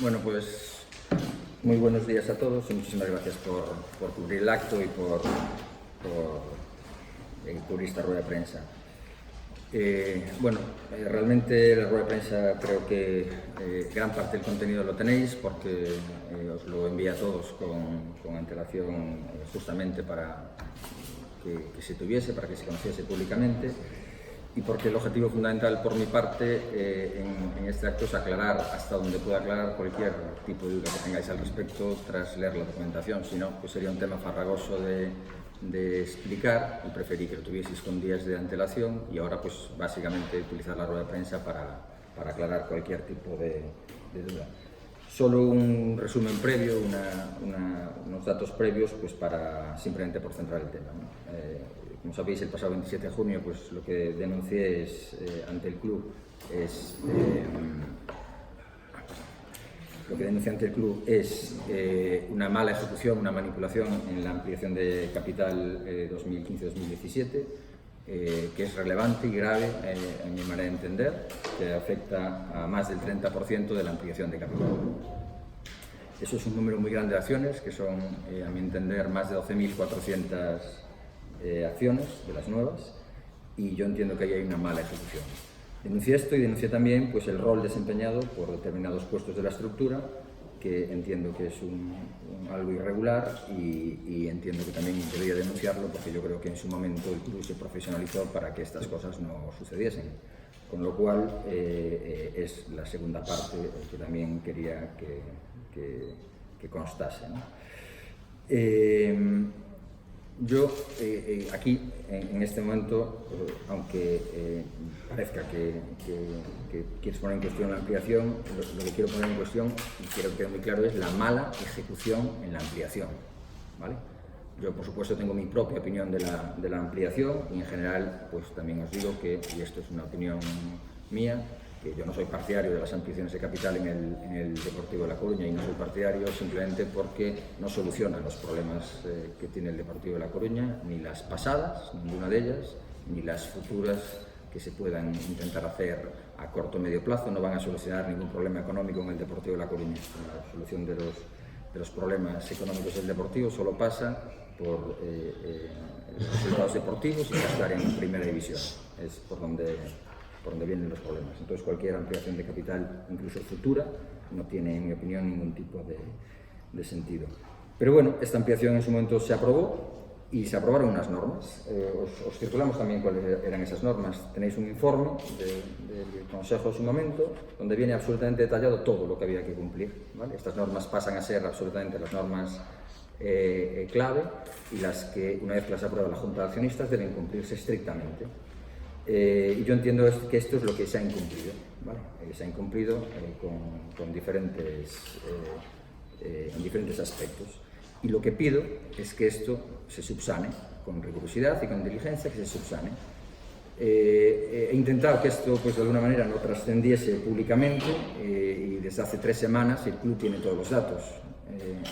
Bueno, pues muy buenos días a todos y muchísimas gracias por cubrir el acto y por cubrir esta rueda de prensa. Realmente la rueda de prensa creo que gran parte del contenido lo tenéis porque os lo envié a todos con antelación justamente para que se tuviese, para que se conociese públicamente y porque el objetivo fundamental por mi parte en este acto es aclarar hasta donde pueda aclarar cualquier tipo de duda que tengáis al respecto tras leer la documentación. Si no, pues sería un tema farragoso de explicar y preferí que lo tuvieseis con días de antelación y ahora pues básicamente utilizar la rueda de prensa para aclarar cualquier tipo de duda. Solo un resumen previo, unos datos previos pues para simplemente por centrar el tema, ¿no? Como sabéis, el pasado 27 de junio pues lo que denuncié ante el club es una mala ejecución, una manipulación en la ampliación de capital 2015-2017, que es relevante y grave en mi manera de entender, que afecta a más del 30% de la ampliación de capital. Eso es un número muy grande de acciones, que son, a mi entender, más de 12.400 acciones de las nuevas, y yo entiendo que ahí hay una mala ejecución. Denuncié esto y denuncié también pues, el rol desempeñado por determinados puestos de la estructura, que entiendo que es algo irregular y entiendo que también debería denunciarlo porque yo creo que en su momento el club se profesionalizó para que estas cosas no sucediesen. Con lo cual es la segunda parte que también quería que constase, ¿no? Yo aquí, en este momento, aunque parezca que quieres poner en cuestión la ampliación, lo que quiero poner en cuestión, y quiero que quede muy claro, es la mala ejecución en la ampliación, ¿vale? Yo, por supuesto, tengo mi propia opinión de la ampliación y, en general, pues también os digo que, y esto es una opinión mía, que yo no soy partidario de las ampliaciones de capital en el Deportivo de La Coruña y no soy partidario simplemente porque no solucionan los problemas que tiene el Deportivo de La Coruña, ni las pasadas, ninguna de ellas, ni las futuras que se puedan intentar hacer a corto o medio plazo, no van a solucionar ningún problema económico en el Deportivo de La Coruña. La solución de los problemas económicos del Deportivo solo pasa por resultados deportivos y estar en primera división. Es por donde vienen los problemas. Entonces, cualquier ampliación de capital, incluso futura, no tiene, en mi opinión, ningún tipo de sentido. Pero bueno, esta ampliación en su momento se aprobó y se aprobaron unas normas. Os circulamos también cuáles eran esas normas. Tenéis un informe del Consejo en su momento, donde viene absolutamente detallado todo lo que había que cumplir, ¿vale? Estas normas pasan a ser absolutamente las normas clave y las que, una vez que las aprueba la Junta de Accionistas, deben cumplirse estrictamente. Y yo entiendo que esto es lo que se ha incumplido, ¿vale? Se ha incumplido en diferentes aspectos. Y lo que pido es que esto se subsane con rigurosidad y con diligencia, que se subsane. He intentado que esto, pues, de alguna manera no trascendiese públicamente y desde hace 3 semanas el club tiene todos los datos.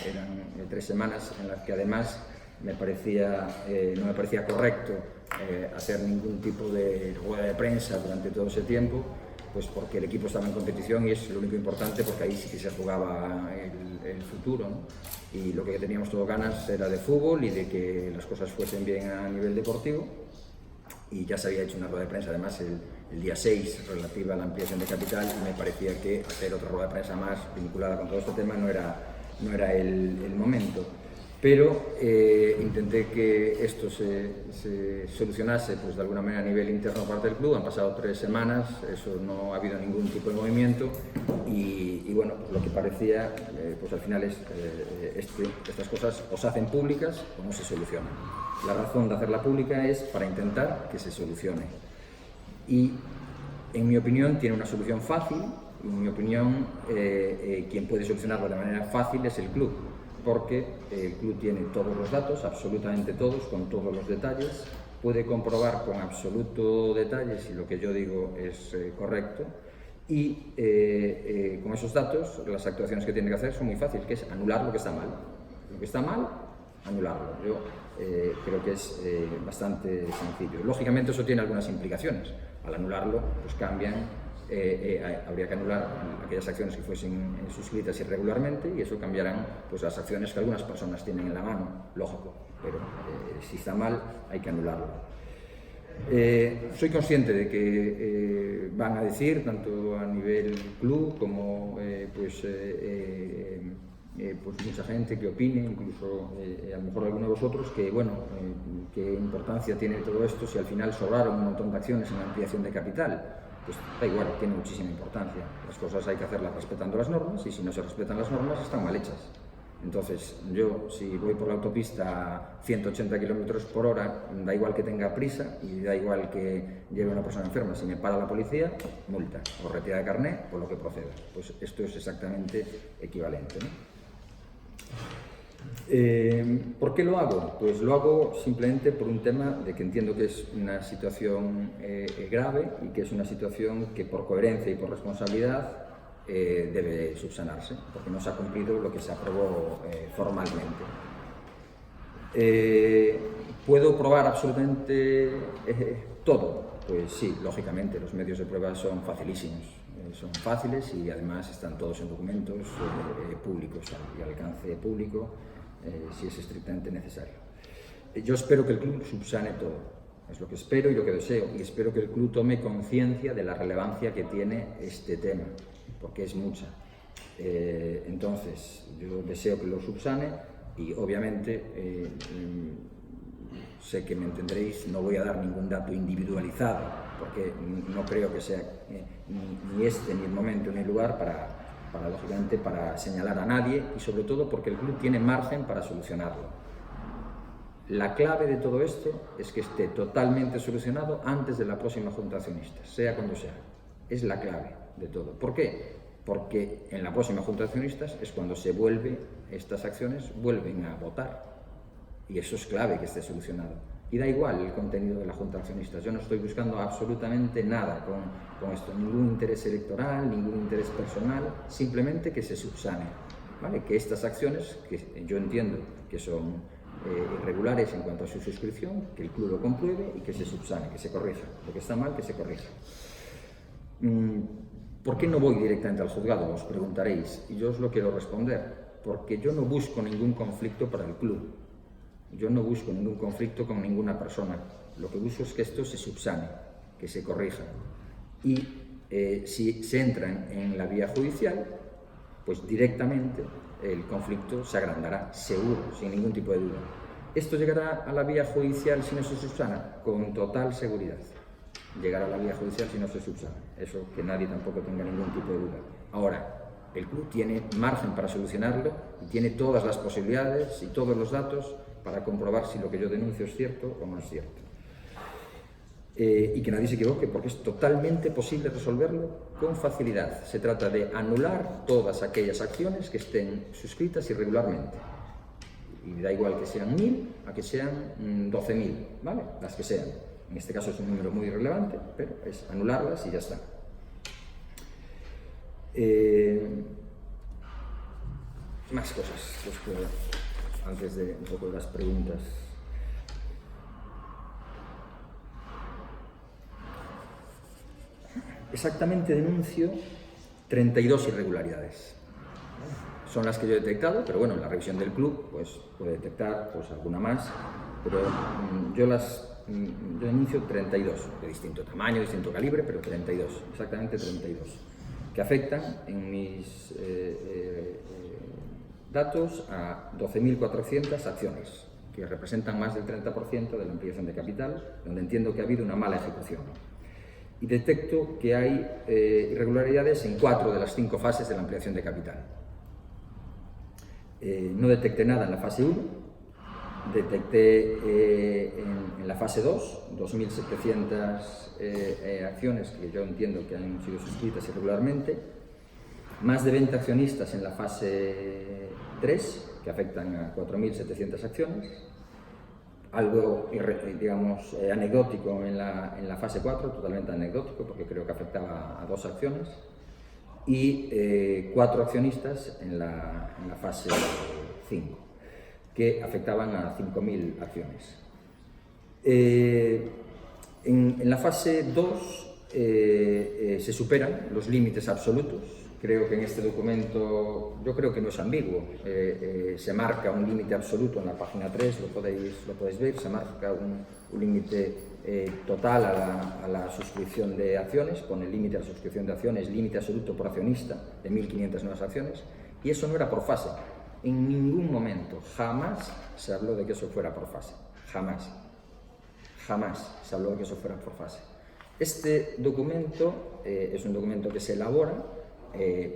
Eran 3 semanas en las que además no me parecía correcto hacer ningún tipo de rueda de prensa durante todo ese tiempo, pues porque el equipo estaba en competición y es lo único importante, porque ahí sí que se jugaba el futuro, ¿no? Y lo que teníamos todas ganas era de fútbol y de que las cosas fuesen bien a nivel deportivo, y ya se había hecho una rueda de prensa además el día 6 relativa a la ampliación de capital, y me parecía que hacer otra rueda de prensa más vinculada con todo este tema no era el momento. Pero intenté que esto se solucionase pues, de alguna manera a nivel interno por parte del club. Han pasado 3 semanas, eso no ha habido ningún tipo de movimiento y bueno, pues lo que parecía, pues al final es estas cosas o se hacen públicas o no se solucionan. La razón de hacerla pública es para intentar que se solucione. Y en mi opinión tiene una solución fácil, en mi opinión quien puede solucionarlo de manera fácil es el club, porque el club tiene todos los datos, absolutamente todos, con todos los detalles, puede comprobar con absoluto detalle si lo que yo digo es correcto y con esos datos las actuaciones que tiene que hacer son muy fáciles, que es anular lo que está mal. Lo que está mal, anularlo. Yo creo que es bastante sencillo. Lógicamente eso tiene algunas implicaciones. Al anularlo, pues cambian habría que anular aquellas acciones que fuesen suscritas irregularmente, y eso cambiarán pues, las acciones que algunas personas tienen en la mano, lógico, pero si está mal hay que anularlo. Soy consciente de que van a decir, tanto a nivel club como pues mucha gente que opine, incluso a lo mejor alguno de vosotros, que bueno, qué importancia tiene todo esto si al final sobraron un montón de acciones en la ampliación de capital. Pues da igual, tiene muchísima importancia. Las cosas hay que hacerlas respetando las normas, y si no se respetan las normas están mal hechas. Entonces, yo si voy por la autopista a 180 km por hora, da igual que tenga prisa y da igual que lleve una persona enferma, si me para la policía, multa, o retira de carné, o lo que proceda. Pues esto es exactamente equivalente, ¿no? ¿Por qué lo hago? Pues lo hago simplemente por un tema de que entiendo que es una situación grave, y que es una situación que por coherencia y por responsabilidad debe subsanarse, porque no se ha cumplido lo que se aprobó formalmente. ¿Puedo probar absolutamente todo? Pues sí, lógicamente, los medios de prueba son facilísimos, son fáciles, y además están todos en documentos públicos y al alcance público, si es estrictamente necesario. Yo espero que el club subsane todo, es lo que espero y lo que deseo, y espero que el club tome conciencia de la relevancia que tiene este tema, porque es mucha. Entonces, yo deseo que lo subsane, y obviamente sé que me entenderéis, no voy a dar ningún dato individualizado, porque no creo que sea ni este ni el momento ni el lugar lógicamente, para señalar a nadie, y sobre todo porque el club tiene margen para solucionarlo. La clave de todo esto es que esté totalmente solucionado antes de la próxima junta de accionistas, sea cuando sea. Es la clave de todo. ¿Por qué? Porque en la próxima junta de accionistas es cuando estas acciones vuelven a votar. Y eso es clave, que esté solucionado. Y da igual el contenido de la junta de accionistas. Yo no estoy buscando absolutamente nada con esto, ningún interés electoral, ningún interés personal, simplemente que se subsane, ¿vale? Que estas acciones, que yo entiendo que son irregulares en cuanto a su suscripción, que el club lo compruebe y que se subsane, que se corrija. Lo que está mal, que se corrija. ¿Por qué no voy directamente al juzgado? Os preguntaréis, y yo os lo quiero responder. Porque yo no busco ningún conflicto para el club. Yo no busco ningún conflicto con ninguna persona. Lo que busco es que esto se subsane, que se corrija. Y si se entra en la vía judicial, pues directamente el conflicto se agrandará, seguro, sin ningún tipo de duda. ¿Esto llegará a la vía judicial si no se subsana? Con total seguridad. Llegará a la vía judicial si no se subsana. Eso, que nadie tampoco tenga ningún tipo de duda. Ahora, el club tiene margen para solucionarlo, y tiene todas las posibilidades y todos los datos para comprobar si lo que yo denuncio es cierto o no es cierto. Y que nadie se equivoque, porque es totalmente posible resolverlo con facilidad. Se trata de anular todas aquellas acciones que estén suscritas irregularmente. Y da igual que sean 1000 a que sean 12.000, ¿vale? Las que sean. En este caso es un número muy irrelevante, pero es anularlas y ya está. Más cosas que os puedo, antes de un poco las preguntas. Exactamente denuncio 32 irregularidades. Son las que yo he detectado, pero bueno, en la revisión del club pues puede detectar pues alguna más, pero yo denuncio 32, de distinto tamaño, distinto calibre, pero 32, exactamente 32, que afectan en mis datos a 12.400 acciones, que representan más del 30% de la ampliación de capital, donde entiendo que ha habido una mala ejecución. Y detecto que hay irregularidades en 4 de las 5 fases de la ampliación de capital. No detecté nada en la fase 1, detecté en la fase 2, 2.700 acciones que yo entiendo que han sido suscritas irregularmente, más de 20 accionistas en la fase 3, que afectan a 4.700 acciones, algo, digamos, anecdótico en la fase 4, totalmente anecdótico, porque creo que afectaba a 2 acciones, y 4 accionistas en la fase 5, que afectaban a 5.000 acciones. En la fase 2 se superan los límites absolutos. Creo que en este documento, yo creo que no es ambiguo, se marca un límite absoluto en la página 3, lo podéis ver, se marca un límite total a la suscripción de acciones, pone el límite a la suscripción de acciones, límite absoluto por accionista de 1.500 nuevas acciones, y eso no era por fase. En ningún momento, jamás se habló de que eso fuera por fase, jamás se habló de que eso fuera por fase. Este documento es un documento que se elabora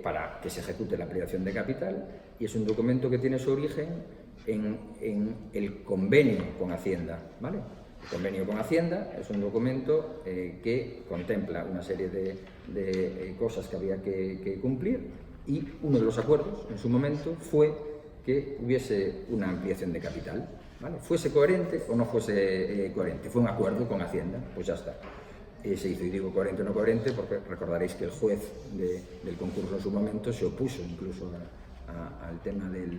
para que se ejecute la ampliación de capital, y es un documento que tiene su origen en el convenio con Hacienda, ¿vale? El convenio con Hacienda es un documento que contempla una serie de cosas que había que cumplir, y uno de los acuerdos en su momento fue que hubiese una ampliación de capital, ¿vale? Fuese coherente o no fuese coherente, fue un acuerdo con Hacienda, pues ya está. Se hizo, y digo coherente o no coherente porque recordaréis que el juez del concurso en su momento se opuso incluso al tema de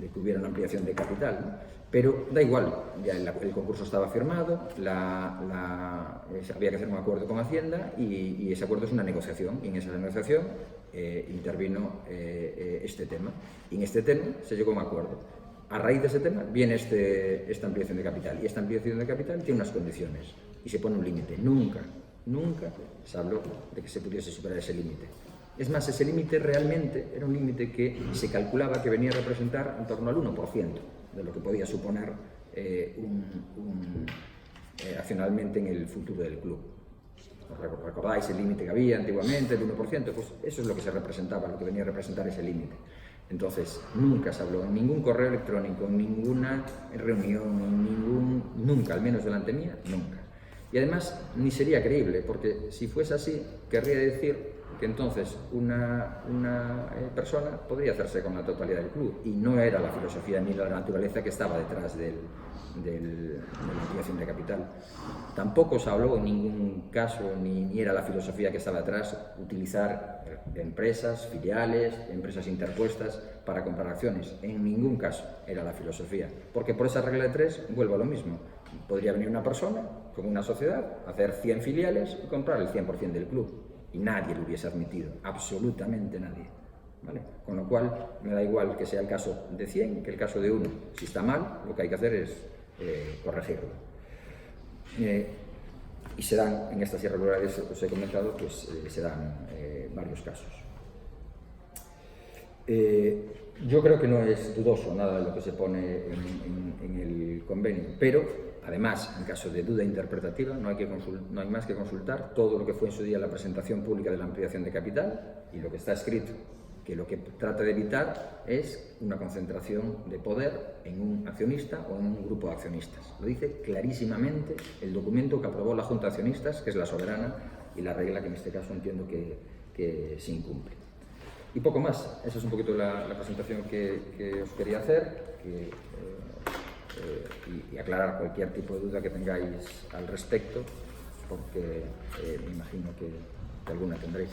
que hubiera una ampliación de capital, ¿no? Pero da igual, ya el concurso estaba firmado, había que hacer un acuerdo con Hacienda, y ese acuerdo es una negociación, y en esa negociación intervino este tema, y en este tema se llegó a un acuerdo. A raíz de ese tema viene esta ampliación de capital, y esta ampliación de capital tiene unas condiciones y se pone un límite. Nunca se habló de que se pudiese superar ese límite. Es más, ese límite realmente era un límite que se calculaba que venía a representar en torno al 1% de lo que podía suponer accionalmente en el futuro del club. ¿Recordáis el límite que había antiguamente, del 1%? Pues eso es lo que se representaba, lo que venía a representar ese límite. Entonces, nunca se habló en ningún correo electrónico, en ninguna reunión, nunca, al menos delante mía, nunca. Y además, ni sería creíble, porque si fuese así, querría decir que entonces una persona podría hacerse con la totalidad del club, y no era la filosofía ni la naturaleza que estaba detrás de la ampliación de capital. Tampoco se habló en ningún caso, ni era la filosofía que estaba detrás, utilizar empresas, filiales, empresas interpuestas para comprar acciones. En ningún caso era la filosofía, porque por esa regla de 3 vuelvo a lo mismo. Podría venir una persona con una sociedad, hacer 100 filiales y comprar el 100% del club, y nadie lo hubiese admitido, absolutamente nadie, ¿vale? Con lo cual, me da igual que sea el caso de 100 que el caso de 1. Si está mal, lo que hay que hacer es corregirlo. Y se dan, en estas irregularidades que os he comentado, pues se dan varios casos. Yo creo que no es dudoso nada de lo que se pone en el convenio, pero además, en caso de duda interpretativa, no hay más que consultar todo lo que fue en su día la presentación pública de la ampliación de capital, y lo que está escrito, que lo que trata de evitar es una concentración de poder en un accionista o en un grupo de accionistas. Lo dice clarísimamente el documento que aprobó la Junta de Accionistas, que es la soberana, y la regla que en este caso entiendo que se incumple. Y poco más. Esa es un poquito la presentación que os quería hacer, y aclarar cualquier tipo de duda que tengáis al respecto, porque me imagino que alguna tendréis.